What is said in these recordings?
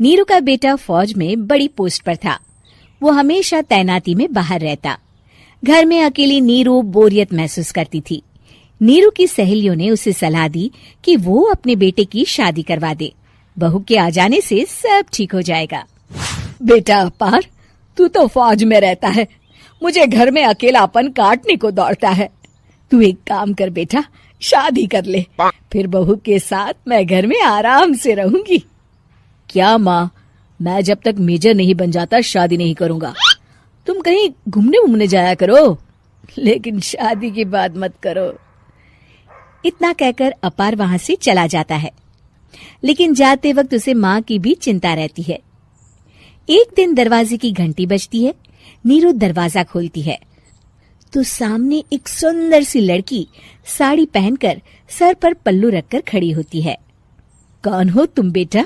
नीरू का बेटा फौज में बड़ी पोस्ट पर था। वो हमेशा तैनाती में बाहर रहता। घर में अकेली नीरू बोरियत महसूस करती थी। नीरू की सहेलियों ने उसे सलाह दी कि वो अपने बेटे की शादी करवा दे। बहू के आ जाने से सब ठीक हो जाएगा। बेटा अपार, तू तो फौज में रहता है, मुझे घर में अकेलापन काटने को दौड़ता है। तू एक काम कर बेटा, शादी कर ले, फिर बहू के साथ मैं घर में आराम से रहूंगी। क्या माँ, मैं जब तक मेजर नहीं बन जाता शादी नहीं करूंगा। तुम कहीं घूमने जाया करो, लेकिन शादी की बात मत करो। इतना कहकर अपार वहां से चला जाता है। लेकिन जाते वक्त उसे माँ की भी चिंता रहती है। एक दिन दरवाजे की घंटी बजती है। नीरू दरवाजा खोलती है तो सामने एक सुंदर सी लड़की साड़ी पहनकर सर पर पल्लू रखकर खड़ी होती है। कौन हो तुम बेटा,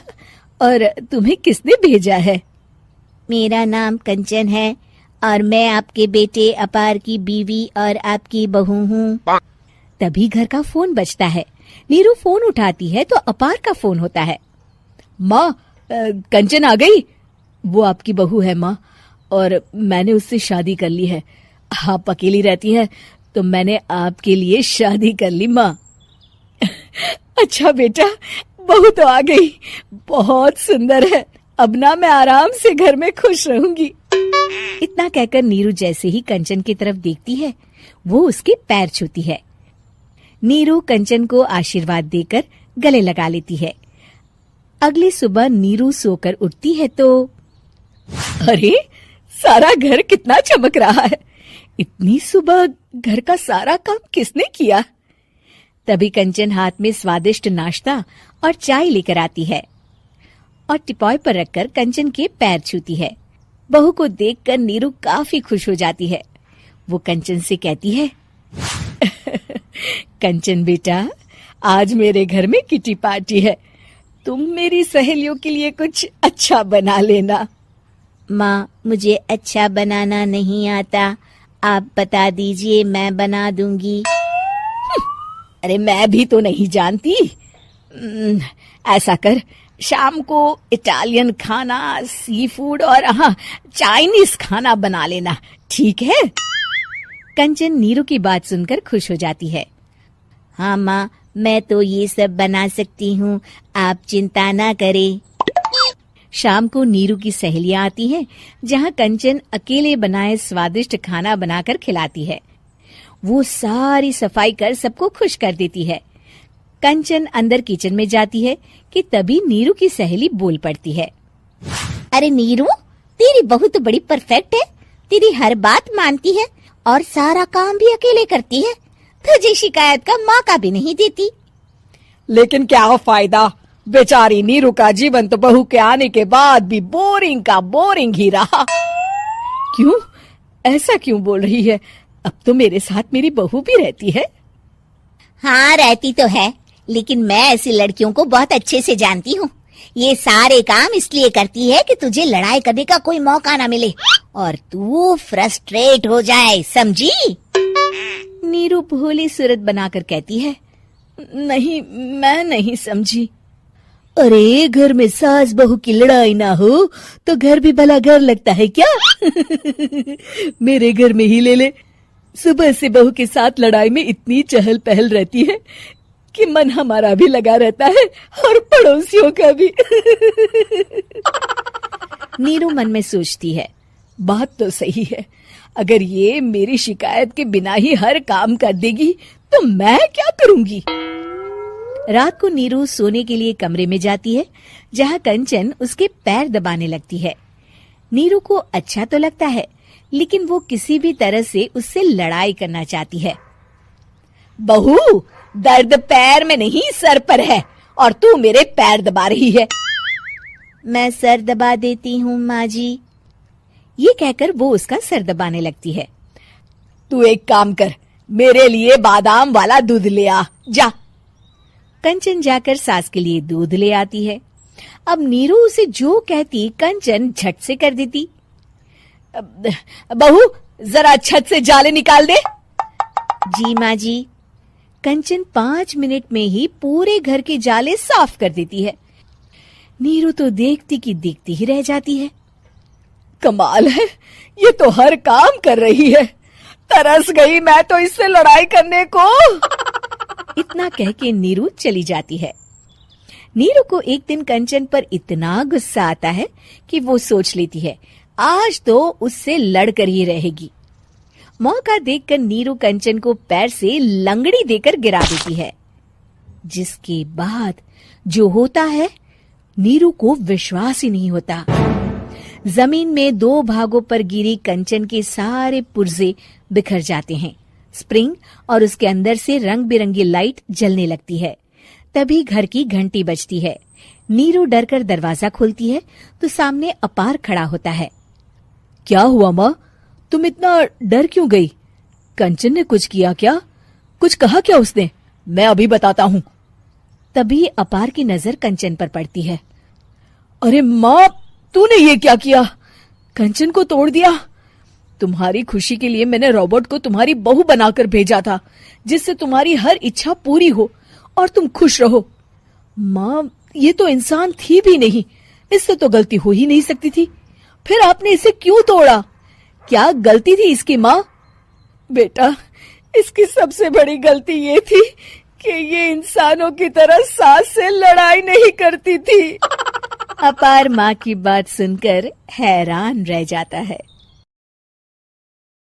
और तुम्हें किसने भेजा है? मेरा नाम कंचन है और मैं आपके बेटे अपार की बीवी और आपकी बहू हूँ। तभी घर का फोन बजता है। नीरू फोन उठाती है तो अपार का फोन होता है। माँ, कंचन आ गई। वो आपकी बहू है माँ, और मैंने उससे शादी कर ली है। आप अकेली रहती हैं तो मैंने आपके लिए शादी कर ली माँ। अच्छा बेटा, बहू तो आ गई, बहुत सुंदर है। अब ना मैं आराम से घर में खुश रहूंगी। इतना कहकर नीरू जैसे ही कंचन की तरफ देखती है, वो उसके पैर छूती है। नीरू कंचन को आशीर्वाद देकर गले लगा लेती है। अगली सुबह नीरू सोकर उठती है तो अरे, सारा घर कितना चमक रहा है। इतनी सुबह घर का सारा काम किसने किया? तभी कंचन हाथ में स्वादिष्ट नाश्ता और चाय लेकर आती है और टिपॉय पर रखकर कंचन के पैर छूती है। बहू को देखकर नीरू काफी खुश हो जाती है। वो कंचन से कहती है, कंचन बेटा, आज मेरे घर में किटी पार्टी है। तुम मेरी सहेलियों के लिए कुछ अच्छा बना लेना। माँ, मुझे अच्छा बनाना नहीं आता, आप बता दीजिए, मैं बना दूंगी। अरे मैं भी तो नहीं जानती। ऐसा कर, शाम को इटालियन खाना, सी फूड और हाँ, चाइनीज खाना बना लेना, ठीक है? कंचन नीरू की बात सुनकर खुश हो जाती है। हाँ माँ, मैं तो ये सब बना सकती हूँ, आप चिंता ना करें। शाम को नीरू की सहेलियां आती हैं, जहाँ कंचन अकेले बनाए स्वादिष्ट खाना बनाकर खिलाती है। वो सारी सफाई कर सबको खुश कर देती है। कंचन अंदर किचन में जाती है कि तभी नीरू की सहेली बोल पड़ती है। अरे नीरू, तेरी बहू तो बड़ी परफेक्ट है। तेरी हर बात मानती है और सारा काम भी अकेले करती है। तुझे शिकायत का मौका भी नहीं देती। लेकिन क्या फायदा, बेचारी नीरू का जीवन तो बहू के आने के बाद भी बोरिंग का बोरिंग ही रहा। क्यों, ऐसा क्यों बोल रही है? अब तो मेरे साथ मेरी बहू भी रहती है। हाँ, रहती तो है, लेकिन मैं ऐसी लड़कियों को बहुत अच्छे से जानती हूँ। ये सारे काम इसलिए करती है कि तुझे लड़ाई करने का कोई मौका ना मिले और तू फ्रस्ट्रेट हो जाए, समझी? नीरू भोली सूरत बनाकर कहती है, नहीं, मैं नहीं समझी। अरे, घर में सास बहू की लड़ाई ना हो तो घर भी भला घर लगता है क्या? मेरे घर में ही ले ले। सुबह से बहू के साथ लड़ाई में इतनी चहल पहल रहती है कि मन हमारा भी लगा रहता है और पड़ोसियों का भी। नीरू मन में सोचती है, बात तो सही है। अगर ये मेरी शिकायत के बिना ही हर काम कर देगी तो मैं क्या करूंगी? रात को नीरू सोने के लिए कमरे में जाती है, जहाँ कंचन उसके पैर दबाने लगती है। नीरू को अच्छा तो लगता है, लेकिन वो किसी भी तरह से उससे लड़ाई करना चाहती है। बहू, दर्द पैर में नहीं सर पर है और तू मेरे पैर दबा रही है। मैं सर दबा देती हूँ माँ जी। ये कहकर वो उसका सर दबाने लगती है। तू एक काम कर, मेरे लिए बादाम वाला दूध ले आ, जा। कंचन जाकर सास के लिए दूध ले आती है। अब नीरू उसे जो कहती कंचन झट से कर देती। बहू, जरा छत से जाले निकाल दे। जी माँ जी। कंचन 5 मिनट में ही पूरे घर के जाले साफ कर देती है। नीरू तो देखती की देखती ही रह जाती है। कमाल है, ये तो हर काम कर रही है। तरस गई मैं तो इससे लड़ाई करने को। इतना कह के नीरू चली जाती है। नीरू को एक दिन कंचन पर इतना गुस्सा आता है कि वो सोच लेती है आज तो उससे लड़कर ही रहेगी। मौका देखकर नीरू कंचन को पैर से लंगड़ी देकर गिरा देती है, जिसके बाद जो होता है नीरू को विश्वास ही नहीं होता। जमीन में 2 भागों पर गिरी कंचन के सारे पुर्जे बिखर जाते हैं। स्प्रिंग और उसके अंदर से रंग बिरंगी लाइट जलने लगती है। तभी घर की घंटी बजती है। नीरू डरकर दरवाजा खोलती है तो सामने अपार खड़ा होता है। क्या हुआ माँ, तुम इतना डर क्यों गई? कंचन ने कुछ किया क्या? कुछ कहा क्या उसने? मैं अभी बताता हूँ। तभी अपार की नजर कंचन पर पड़ती है। अरे माँ, तूने ये क्या किया? कंचन को तोड़ दिया। तुम्हारी खुशी के लिए मैंने रॉबर्ट को तुम्हारी बहू बनाकर भेजा था, जिससे तुम्हारी हर इच्छा पूरी हो और तुम खुश रहो। माँ, ये तो इंसान थी भी नहीं, इससे तो गलती हो ही नहीं सकती थी। फिर आपने इसे क्यों तोड़ा? क्या गलती थी इसकी माँ? बेटा, इसकी सबसे बड़ी गलती ये थी कि ये इंसानों की तरह सास से लड़ाई नहीं करती थी। अपार माँ की बात सुनकर हैरान रह जाता है।